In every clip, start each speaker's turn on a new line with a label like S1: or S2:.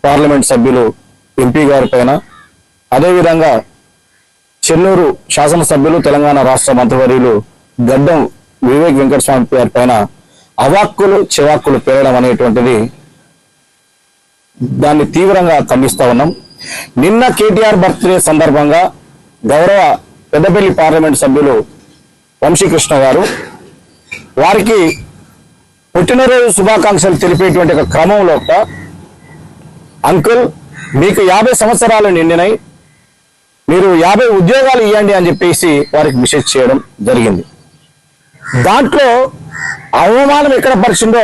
S1: Parliament సభ్యులు MP గారి పైన, అదేవిధంగా చెన్నూరు శాసనసభ్యులు తెలంగాణ రాష్ట్ర మంత్రివర్యులు గడ్డం వివేక్ వెంకటస్వామి గారి పైన అవాక్కులు చెవాక్కులు పేరడం అనేటువంటిది దాన్ని తీవ్రంగా ఖండిస్తా ఉన్నాం. నిన్న కేటీఆర్ బర్త్డే సందర్భంగా గౌరవ పెద్దపల్లి పార్లమెంట్ సభ్యులు వంశీకృష్ణ గారు వారికి పుట్టినరోజు శుభాకాంక్షలు తెలిపేటువంటి ఒక క్రమంలో అంకుల్ మీకు 50 సంవత్సరాలు నిండినాయి, మీరు 50 ఉద్యోగాలు ఇవ్వండి అని చెప్పేసి వారికి మెసేజ్ చేయడం జరిగింది. దాంట్లో అవమానం ఎక్కడ పరిచిందో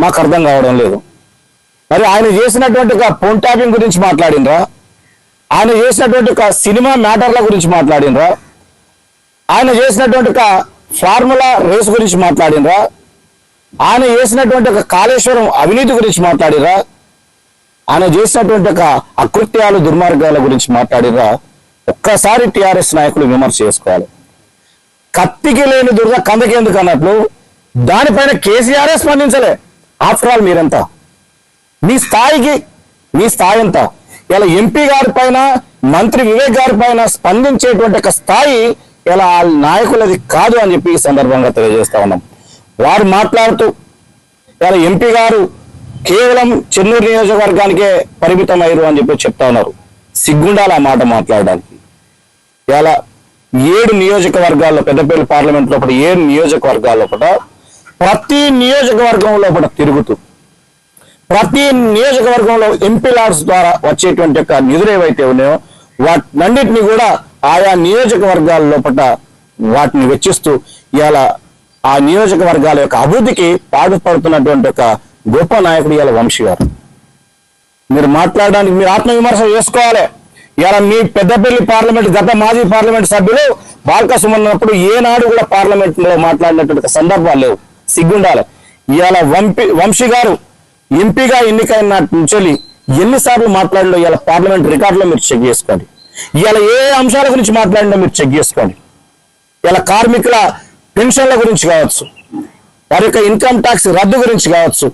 S1: మాకు అర్థం కావడం లేదు. మరి ఆయన చేసినటువంటి ఒక ఫోన్ ట్యాపింగ్ గురించి మాట్లాడినరా, ఆయన చేసినటువంటి ఒక సినిమా మ్యాటర్ల గురించి మాట్లాడినరా, ఆయన చేసినటువంటి ఒక ఫార్ములా రేస్ గురించి మాట్లాడినరా, ఆయన చేసినటువంటి ఒక కాళేశ్వరం అవినీతి గురించి మాట్లాడిరా, ఆయన చేసినటువంటి ఒక అకృత్యాలు దుర్మార్గాల గురించి మాట్లాడిరా, ఒక్కసారి టిఆర్ఎస్ నాయకులు విమర్శ చేసుకోవాలి. కత్తికి లేని దురద కందకేందుకు అన్నట్లు దానిపైన కేసీఆర్ స్పందించలే. ఆఫ్టర్ ఆల్ మీరంతా మీ స్థాయి ఎంత? ఇలా ఎంపీ గారి పైన, మంత్రి వివేక్ గారి పైన స్పందించేటువంటి ఒక స్థాయి ఇలా నాయకులది కాదు అని చెప్పి ఈ సందర్భంగా తెలియజేస్తా ఉన్నాం. వారు మాట్లాడుతూ ఇలా ఎంపీ గారు కేవలం చెన్నూరు నియోజకవర్గానికే పరిమితం అయ్యారు అని చెప్పి చెప్తా ఉన్నారు. సిగ్గుండాలి ఆ మాట మాట్లాడడానికి. ఇలా 7 నియోజకవర్గాల్లో, పెద్దపల్లి పార్లమెంట్ లోపల 7 నియోజకవర్గాల లోపల ప్రతి నియోజకవర్గం లోపల తిరుగుతూ ప్రతి నియోజకవర్గంలో ఎంపీ లాడ్స్ ద్వారా వచ్చేటువంటి యొక్క నిధులు ఏవైతే ఉన్నాయో వాటినన్నిటిని కూడా ఆయా నియోజకవర్గాల లోపల వాటిని వెచ్చిస్తూ ఇలా ఆ నియోజకవర్గాల యొక్క అభివృద్ధికి పాటుపడుతున్నటువంటి ఒక గొప్ప నాయకుడు ఇలా వంశీ గారు. మీరు మాట్లాడడానికి మీరు ఆత్మవిమర్శ చేసుకోవాలి. ఇలా మీ పెద్దపల్లి పార్లమెంట్ గత మాజీ పార్లమెంట్ సభ్యులు బాల్క సుమన్ ఉన్నప్పుడు ఏనాడు కూడా పార్లమెంట్ లో మాట్లాడినటువంటి సందర్భాలు లేవు. సిగ్గుండాలి. ఇలా వంశీ గారు ఎంపీగా ఎన్నికైన నాటి నుంచి ఎన్నిసార్లు మాట్లాడిలో ఇలా పార్లమెంట్ రికార్డులో మీరు చెక్ చేసుకోండి. ఇలా ఏ అంశాల గురించి మాట్లాడినా మీరు చెక్ చేసుకోండి. ఇలా కార్మికుల పెన్షన్ల గురించి కావచ్చు, వారి యొక్క ఇన్కమ్ ట్యాక్స్ రద్దు గురించి కావచ్చు,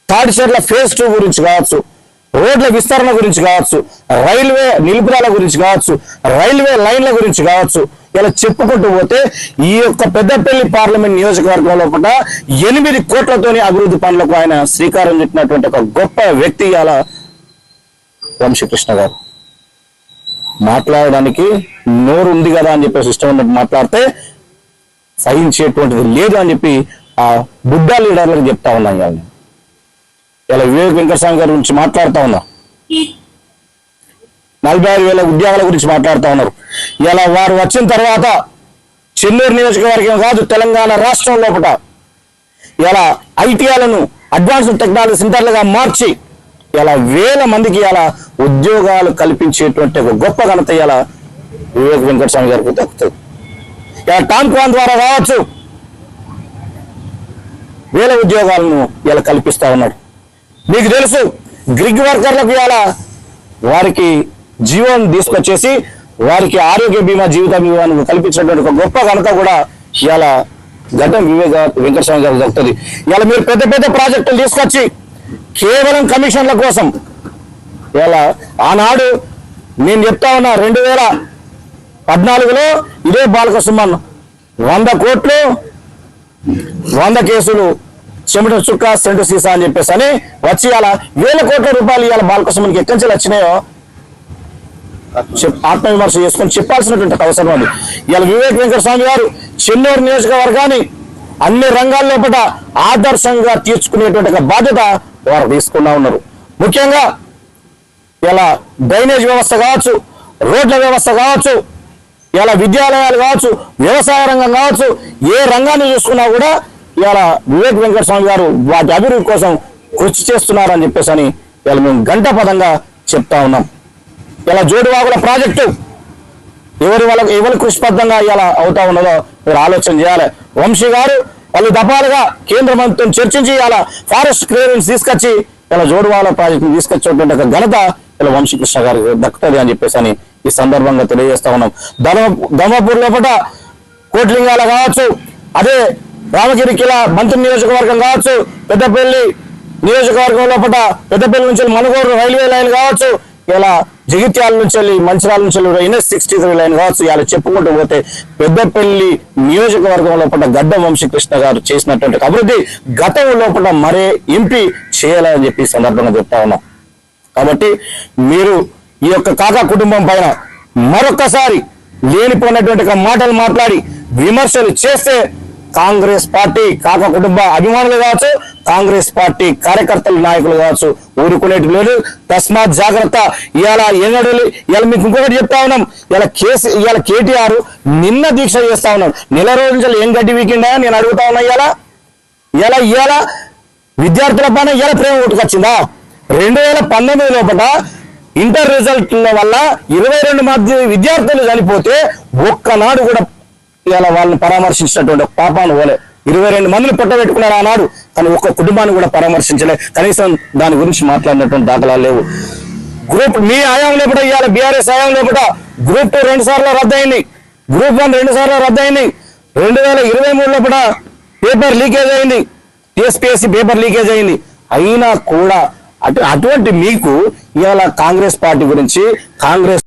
S1: తాడిచెర్ల ఫేజ్ 2 గురించి కావచ్చు, రోడ్ల విస్తరణ గురించి కావచ్చు, రైల్వే నిలుపుదల గురించి కావచ్చు, రైల్వే లైన్ల గురించి కావచ్చు, ఇలా చెప్పుకుంటూ పోతే ఈ యొక్క పెద్దపల్లి పార్లమెంట్ నియోజకవర్గంలో కూడా 8 కోట్లతోని అభివృద్ధి పనులకు ఆయన శ్రీకారం చుట్టినటువంటి ఒక గొప్ప వ్యక్తి ఇలా వంశీకృష్ణ గారు. మాట్లాడడానికి నోరు ఉంది కదా అని చెప్పేసి ఇష్టం ఉన్నట్టు మాట్లాడితే సహించేటువంటిది లేదు అని చెప్పి ఆ బుద్ధ లీడర్లకు చెప్తా ఉన్నాను. ఇలా వివేక్ వెంకటస్వామి గారి గురించి మాట్లాడుతూ ఉన్నారు. 45,000 ఉద్యోగాల గురించి మాట్లాడుతూ ఉన్నారు. ఇలా వారు వచ్చిన తర్వాత చెన్నూరు నియోజకవర్గం కాదు తెలంగాణ రాష్ట్రం లోపల ఇలా ఐటీఐలను అడ్వాన్స్డ్ టెక్నాలజీ సెంటర్లుగా మార్చి ఇలా 1000 మందికి ఇలా ఉద్యోగాలు కల్పించేటువంటి ఒక గొప్ప ఘనత ఇలా వివేక్ వెంకటస్వామి గారికి దక్కుతుంది. ఇలా టాంక్వాన్ ద్వారా కావచ్చు 1000 ఉద్యోగాలను ఇలా కల్పిస్తా ఉన్నాడు. మీకు తెలుసు గ్రిగ్ వర్కర్లకు ఇలా వారికి జీవనం తీసుకొచ్చేసి వారికి ఆరోగ్య బీమా, జీవిత బీమాను కల్పించినటువంటి ఒక గొప్ప ఘనత కూడా ఇలా గడ్డం వివేక్ వెంకటస్వామి గారికి దక్కుతుంది. ఇలా మీరు పెద్ద పెద్ద ప్రాజెక్టులు తీసుకొచ్చి కేవలం కమిషన్ల కోసం ఇలా ఆనాడు నేను చెప్తా ఉన్నా 2014లో ఇదే బాల్క సుమన్ 100 కోట్లు 100 కేసులు చెమట చుక్క సెంటు సీసా అని చెప్పేసి అని వచ్చి అలా 1000 కోట్ల రూపాయలు ఇవాళ బాల్క సుమన్కి ఎక్కడి నుంచి వచ్చినాయో ఆత్మవిమర్శ చేసుకొని చెప్పాల్సినటువంటి అవసరం ఉంది. ఇవాళ వివేక్ వెంకటస్వామి గారు చెన్నూరు నియోజకవర్గాన్ని అన్ని రంగాల లోపల ఆదర్శంగా తీర్చుకునేటువంటి ఒక బాధ్యత వారు తీసుకున్నా ఉన్నారు. ముఖ్యంగా ఇలా డ్రైనేజ్ వ్యవస్థ కావచ్చు, రోడ్ల వ్యవస్థ కావచ్చు, ఇలా విద్యాలయాలు కావచ్చు, వ్యవసాయ రంగం కావచ్చు, ఏ రంగాన్ని చూసుకున్నా కూడా ఇలా వివేక్ వెంకటస్వామి గారు వాటి అభివృద్ధి కోసం కృషి చేస్తున్నారని చెప్పేసి అని ఇలా మేము గంట పదంగా చెప్తా ఉన్నాం. ఇలా జోడువాగుల ప్రాజెక్టు ఎవరి కృషిబద్ధంగా ఇలా అవుతా ఉన్నదో మీరు ఆలోచన చేయాలి. వంశీ గారు పలు దఫాలుగా కేంద్ర మంత్రితో చర్చించి ఇలా ఫారెస్ట్ క్లియరెన్స్ తీసుకొచ్చి ఇలా జోడువాగుల ప్రాజెక్టును తీసుకొచ్చేటువంటి ఒక ఘనత ఇలా వంశీకృష్ణ గారికి దక్కుతుంది అని చెప్పేసి అని ఈ సందర్భంగా తెలియజేస్తా ఉన్నాం. ధర్మపూర్ లోపల కోట్లింగాల కావచ్చు, అదే రామగిరి కిలా మంత్రి నియోజకవర్గం కావచ్చు, పెద్దపల్లి నియోజకవర్గం లోపల పెద్దపల్లి నుంచి మనుగోరు రైల్వే లైన్ కావచ్చు, ఇలా జగిత్యాల నుంచి వెళ్ళి మంచిర్యాల నుంచి NH63 లైన్ కావచ్చు, ఇలా చెప్పుకుంటూ పోతే పెద్దపల్లి నియోజకవర్గం లోపల గడ్డ వంశీకృష్ణ గారు చేసినటువంటి అభివృద్ధి గతం లోపల మరే ఎంపీ చేయాలని చెప్పి ఈ సందర్భంగా చెప్తా ఉన్నాం. కాబట్టి మీరు ఈ యొక్క కాకా కుటుంబం పైన మరొక్కసారి లేనిపోయినటువంటి మాటలు మాట్లాడి విమర్శలు చేస్తే కాంగ్రెస్ పార్టీ కాకా కుటుంబ అభిమానులు కావచ్చు, కాంగ్రెస్ పార్టీ కార్యకర్తలు నాయకులు కావచ్చు ఊరుకునేటి లేదు. తస్మాత్ జాగ్రత్త. ఇవాళ మీకు ఇంకొకటి చెప్తా ఉన్నాం, ఇవాళ కేటీఆర్ నిన్న దీక్ష చేస్తా ఉన్నాం. నెల రోజుల నుంచి ఏం గడ్డి వీకిండా నేను అడుగుతా ఉన్నా. ఇవాళ విద్యార్థుల పైన ఇవాళ ప్రేమ కొట్టుకొచ్చిందా? 2019 లోపల ఇంటర్ రిజల్ట్ల వల్ల 22 మంది విద్యార్థులు చనిపోతే ఒక్కనాడు కూడా ఇలా వాళ్ళని పరామర్శించినటువంటి పాపాను పోలే. 22 మందిని పుట్టబెట్టుకున్నారు ఆనాడు, కానీ ఒక్క కుటుంబాన్ని కూడా పరామర్శించలే. కనీసం దాని గురించి మాట్లాడినటువంటి దాఖలాలు లేవు. గ్రూప్ మీ హయాం లేపట, ఇవాళ బీఆర్ఎస్ హయాం లేపట గ్రూప్ 2 2 సార్లు రద్దయింది, గ్రూప్ 1 2 సార్లు రద్దయింది. 2023 లోపల పేపర్ లీకేజ్ అయింది, టీఎస్పీఎస్సీ పేపర్ లీకేజ్ అయింది. అయినా కూడా అటువంటి మీకు ఇవాళ కాంగ్రెస్ పార్టీ గురించి కాంగ్రెస్